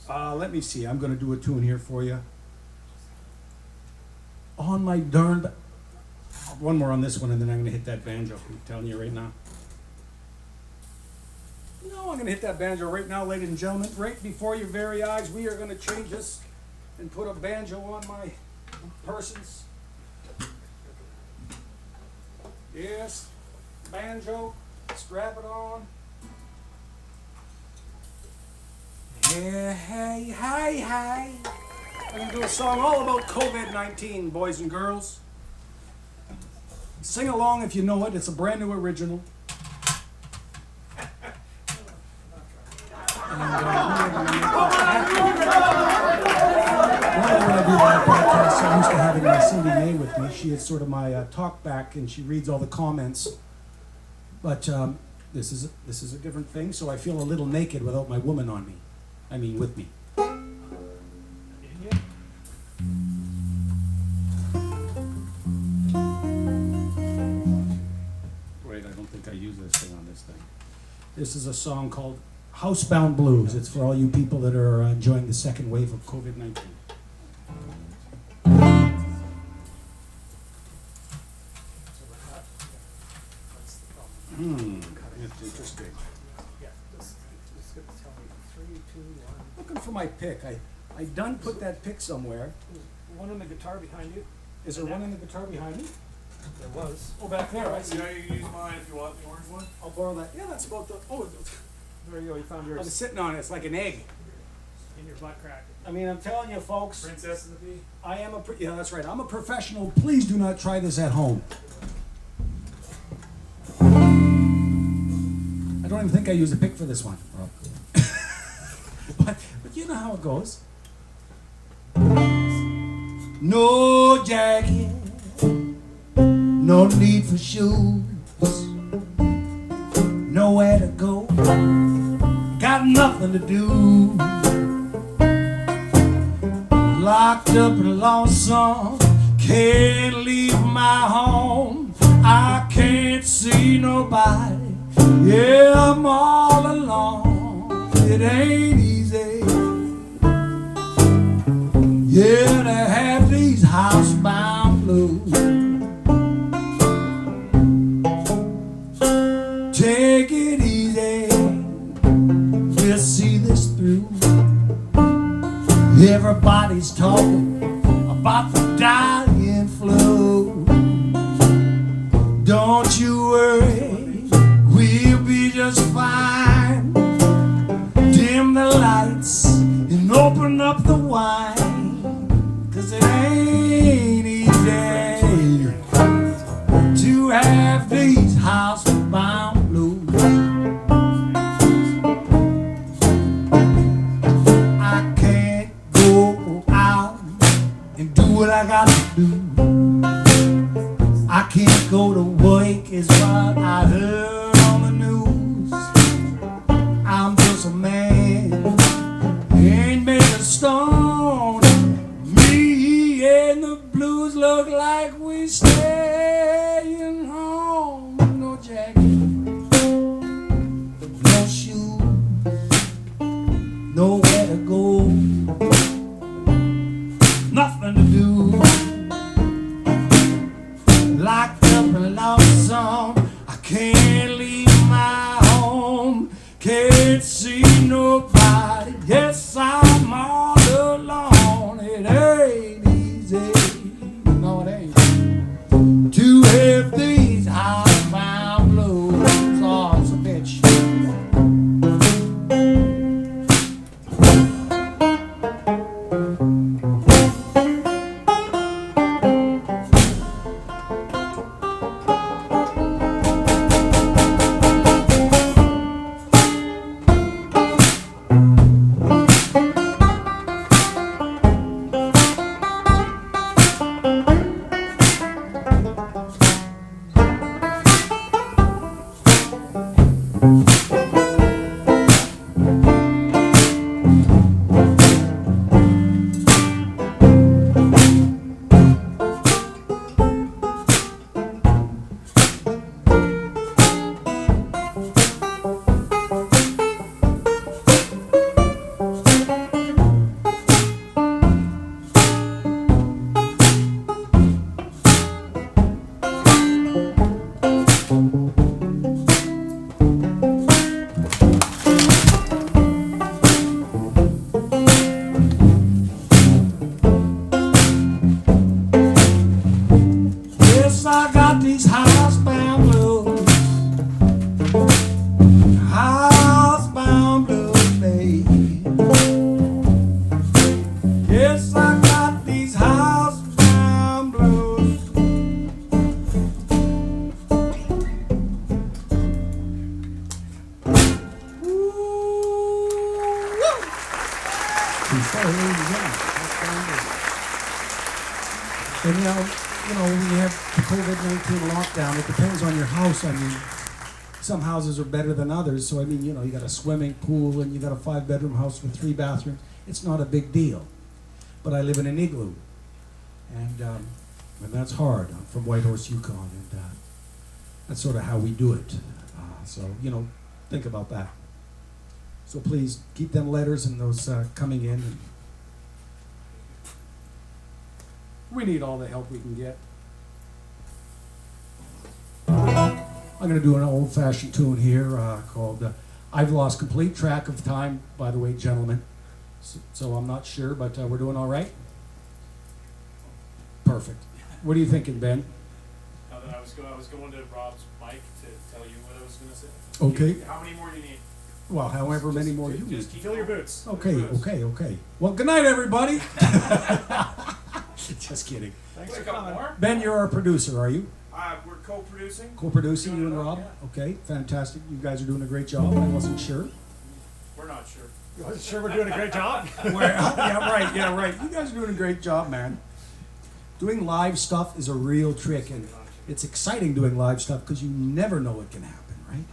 Let me see. I'm going to do a tune here for you. On my darn... One more on this one, and then I'm going to hit that banjo. I'm telling you right now. No, I'm going to hit that banjo right now, ladies and gentlemen. Right before your very eyes, we are going to change this and put a banjo on my persons. Yes, banjo, strap it on. Hey, hey, hey, hey. I'm going to do a song all about COVID-19, boys and girls. Sing along if you know it. It's a brand new original. When I do my podcast, I'm used to having Cindy May with me. She is sort of my talk back, and she reads all the comments. But this is a different thing, so I feel a little naked without my woman on me. I mean, with me. Wait, I don't think I use this thing on this thing. This is a song called Housebound Blues. It's for all you people that are enjoying the second wave of COVID-19. It's interesting. Looking for my pick. I done put that pick somewhere. One on the guitar behind you. Is there one in the guitar behind me? There was. Oh, back there. I see. Yeah, you can use mine if you want the orange one. I'll borrow that. Yeah, that's about the. Oh, There you go. You found I was yours sitting on it. It's like an egg. in your butt crack. I mean, I'm telling you, folks. Princess and the Bee. I am yeah, that's right. I'm a professional. Please do not try this at home. I don't even think I used a pick for this one. but you know how it goes. No jacket, no need for shoes, nowhere to go, got nothing to do. Locked up and lonesome, can't leave my home, I can't see nobody, yeah, I'm all alone, it ain't easy, yeah, to have these housebound blues. Take it easy, we'll see this through. Everybody's talking about the dying flu. Don't you worry, we'll be just fine. Dim the lights and open up the wine, 'cause it ain't easy to have these housebound blues. What I got to do, I can't go to work is what I heard on the news. I'm just a man, ain't made of stone. Me and the blues look like we staying home. No jacket, no shoes, nowhere to go, nothing to do. Locked up and lonesome, I can't leave my home, can't see nobody, yes, I'm all alone. It ain't easy, no it ain't, to have these housebound blues. Oh, it's a bitch. these housebound blues. Housebound blues, babe. Yes, I got these housebound blues. And when you have the COVID-19 lockdown, it depends on your house. I mean, some houses are better than others. So I mean, you got a swimming pool and you got a 5-bedroom house with 3 bathrooms. It's not a big deal. But I live in an igloo, and that's hard. I'm from Whitehorse, Yukon, and that's sort of how we do it. So think about that. So please keep them letters and those coming in. And we need all the help we can get. I'm going to do an old-fashioned tune here called I've Lost Complete Track of Time, by the way, gentlemen. So I'm not sure, but we're doing all right? Perfect. What are you thinking, Ben? I was going to Rob's mic to tell you what I was going to say. Okay. How many more do you need? Well, however many more you need. Just fill your boots. Okay. Well, good night, everybody. Just kidding. Thanks for coming. More? Ben, you're our producer, are you? We're co-producing. Co-producing, Doing you and it, Rob? yeah. Okay, fantastic. You guys are doing a great job. I wasn't sure. We're not sure. Sure, we're doing a great job. Yeah, right. You guys are doing a great job, man. Doing live stuff is a real trick, and it's exciting doing live stuff because you never know what can happen, right?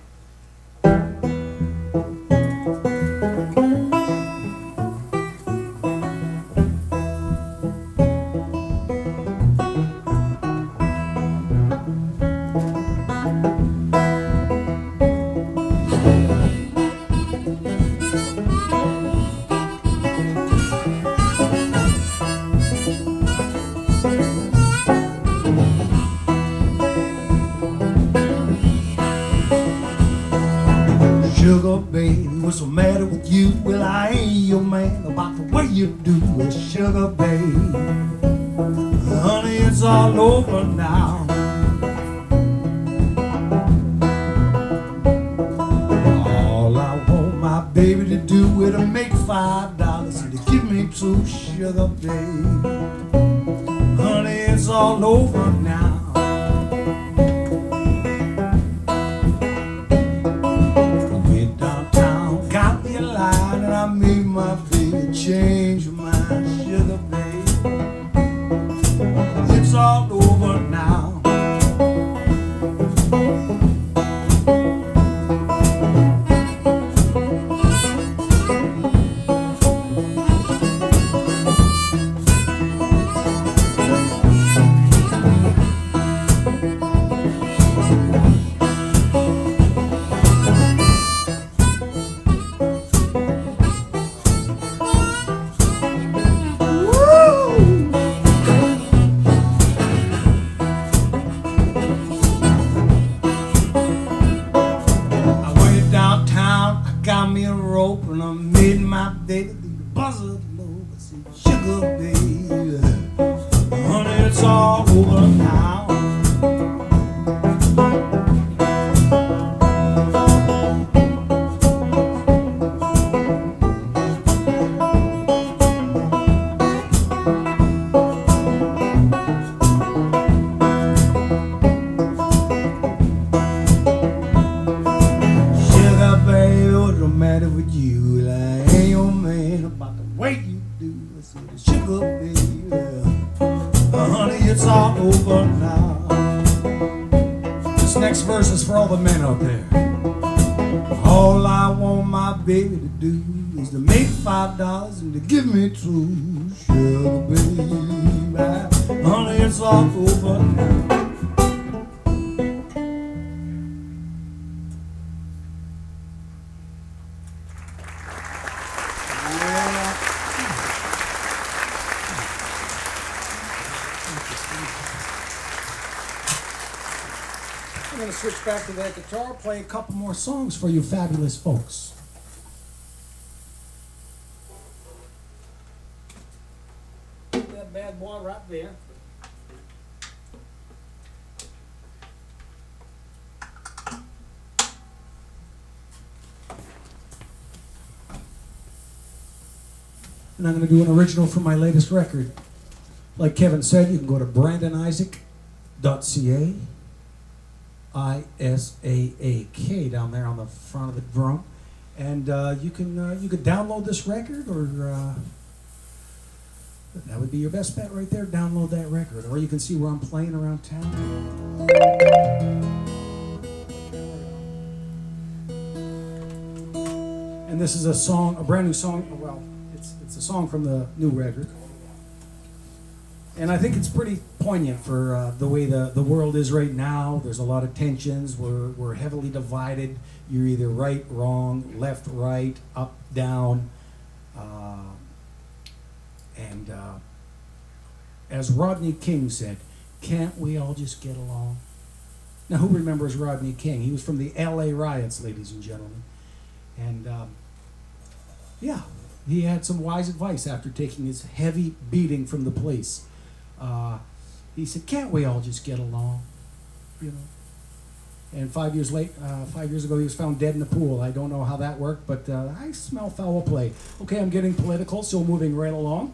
Sugar babe, what's the matter with you? Well, I ain't your man about the way you do it, sugar babe. Honey, it's all over now. All I want my baby to do is to make $5 and to give me 2, sugar babe. Honey, it's all over now. I made my baby change my mind, sugar babe. It's all over now. Got me a rope and I made my baby do the buzzer low. I said, sugar baby, honey, it's all over now. With you, well, I ain't your man about the way you do. I said, sugar baby, honey, it's all over now. This next verse is for all the men out there. All I want my baby to do is to make $5 and to give me 2, sugar baby. Honey, it's all over now. I'm going to switch back to that guitar, play a couple more songs for you fabulous folks. Put that bad boy right there. and I'm going to do an original from my latest record. Like Kevin said, you can go to bandonisaak.ca, ISAAK down there on the front of the drum, and you can download this record, or that would be your best bet right there. Download that record, or you can see where I'm playing around town. And this is a song, a brand new song. Well, it's a song from the new record. And I think it's pretty poignant for the way the world is right now. There's a lot of tensions. We're heavily divided. You're either right, wrong, left, right, up, down. And as Rodney King said, can't we all just get along? Now, who remembers Rodney King? He was from the LA riots, ladies and gentlemen. And yeah, he had some wise advice after taking his heavy beating from the police. He said, "Can't we all just get along?" You know. And 5 years ago, he was found dead in the pool. I don't know how that worked, but I smell foul play. Okay, I'm getting political, so moving right along.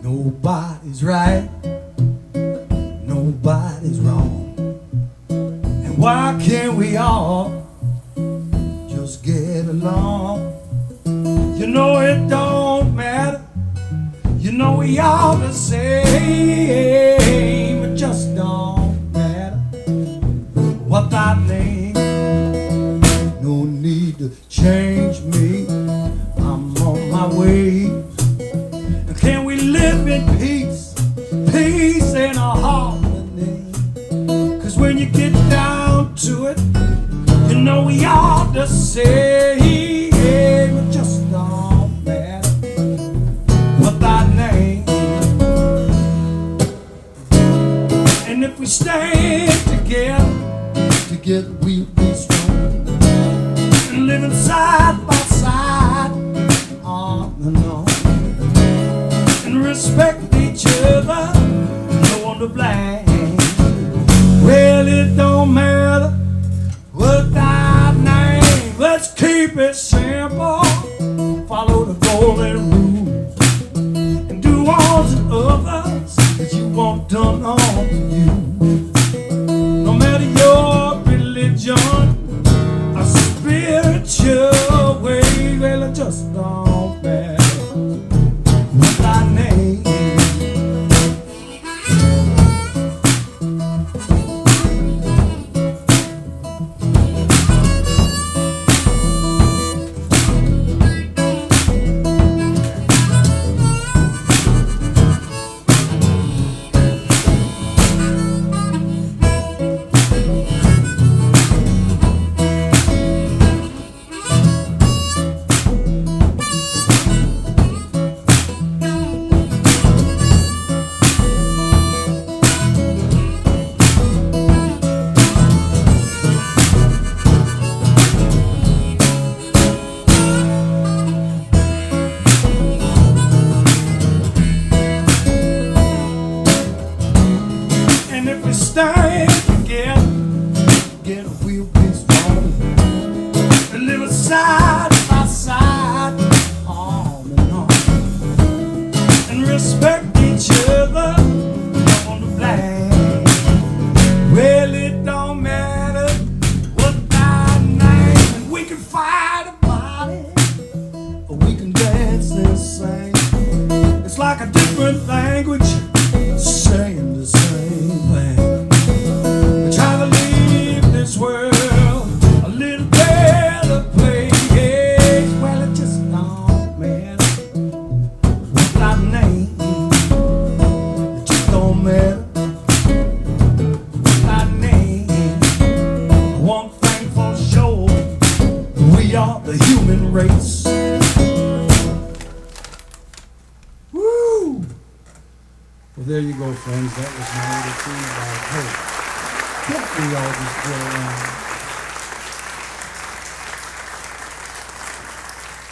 Nobody's right, nobody's wrong. And why can't we all just get along? You know it don't matter, you know we all the same. It just don't matter what thy name. No need to change me, I'm on my way. Can we live in peace, peace in a harmony? Cause when you get down to it, you know we all the same. It just don't matter what thy name. And if we stand together we'll be strong. And living side by side, on and on. Respect each other, no one to blame. Well, it don't matter what thy name. Let's keep it simple, follow the golden rules, and do unto others as you want done unto you. No matter your religion or spiritual way, well, it just don't matter. There you go, friends. That was my little thing about hope. Can't we all just get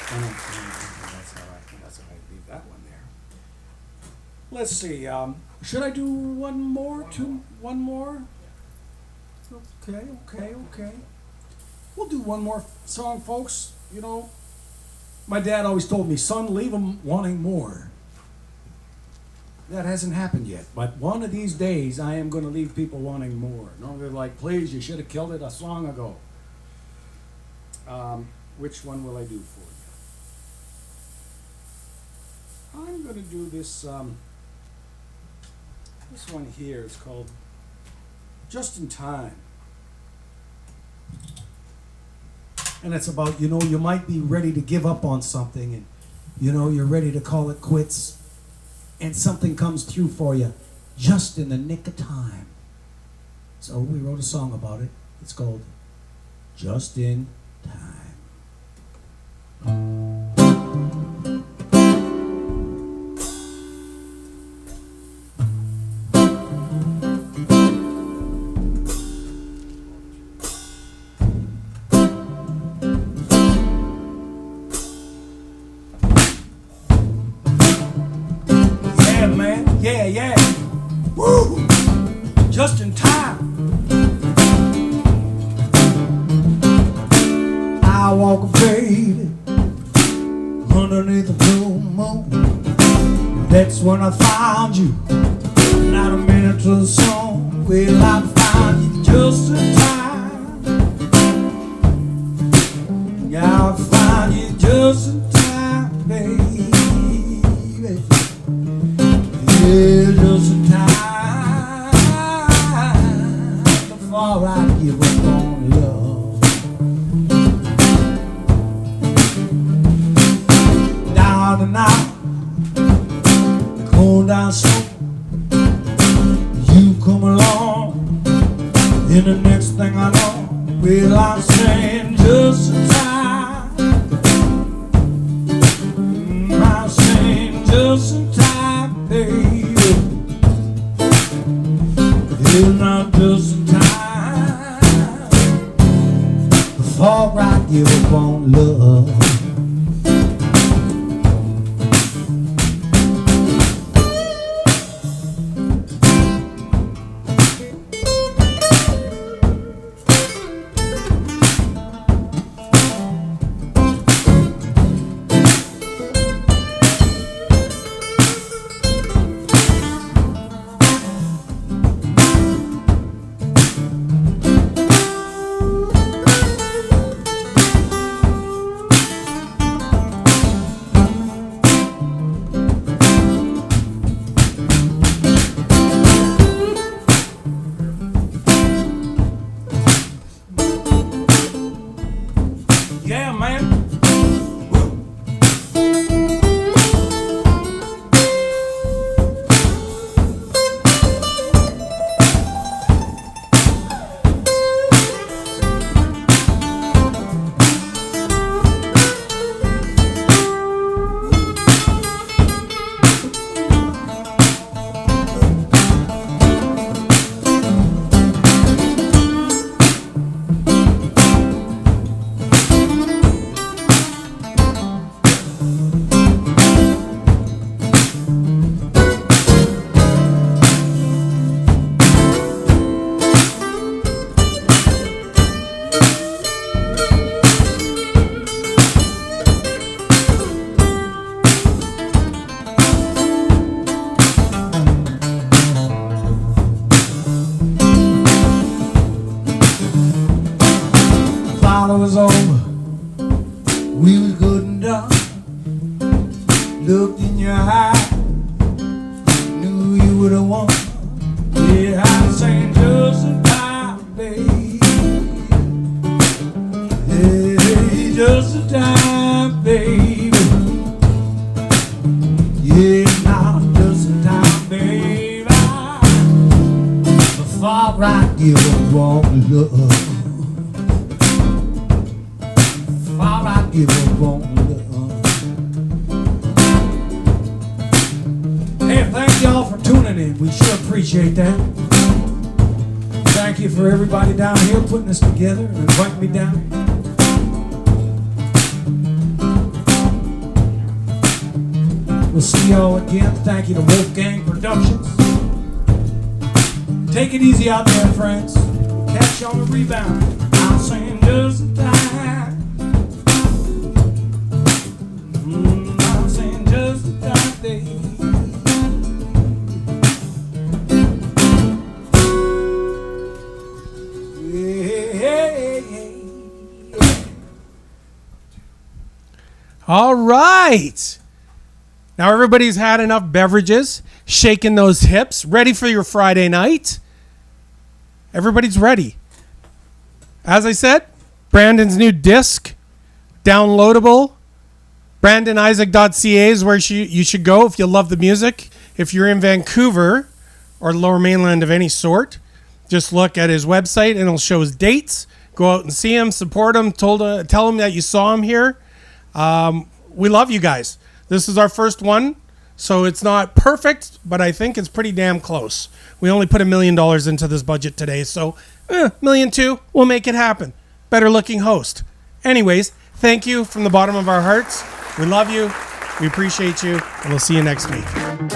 That's how I leave that one there. Let's see. Should I do one more? One more? Okay. We'll do one more song, folks. You know, my dad always told me, son, leave them wanting more. That hasn't happened yet, but one of these days I am going to leave people wanting more. No, they're like, please, you should have killed it a song ago. Which one will I do for you? I'm going to do this. This one here is called Just in Time. And it's about, you know, you might be ready to give up on something and, you know, you're ready to call it quits and something comes through for you just in the nick of time. So we wrote a song about it. It's called Just in Time. Yeah. Woo! Just in time. I walk a baby underneath the blue moon. That's when I found you. Not a minute to the song. Well, I found you just in time. Yeah, I found you just in time, baby. Yeah, just in time before I give up on love. Down and out, going down slow. You come along, and the next thing I know, well, I'm saying just in time. I'm saying just in time, baby. You're not just in time before I give up on love. Yeah, man. Thought it was over, we was good and done. Looked in your eye, knew you were the one. Yeah, I'm saying just in time, baby. Hey, just in time, baby. Yeah, now just in time, baby. Before I give up on love. Give up on love. Hey, thank y'all for tuning in. We sure appreciate that. Thank you for everybody down here putting this together and inviting me down. We'll see y'all again. Thank you to Wolfgang Productions. Take it easy out there, friends. Catch you on the rebound. I'm saying just in time. I'm saying just in time, baby. All right. Now everybody's had enough beverages, shaking those hips, ready for your Friday night. Everybody's ready. As I said, Brandon's new disc, downloadable. BrandonIsaak.ca is where you should go if you love the music. If you're in Vancouver or Lower Mainland of any sort, just look at his website and it'll show his dates. Go out and see him, support him, tell him that you saw him here. We love you guys. This is our first one, so it's not perfect, but I think it's pretty damn close. We only put $1 million into this budget today, so $1.2 million, we'll make it happen. Better looking host. Anyways, thank you from the bottom of our hearts. We love you. We appreciate you, and we'll see you next week.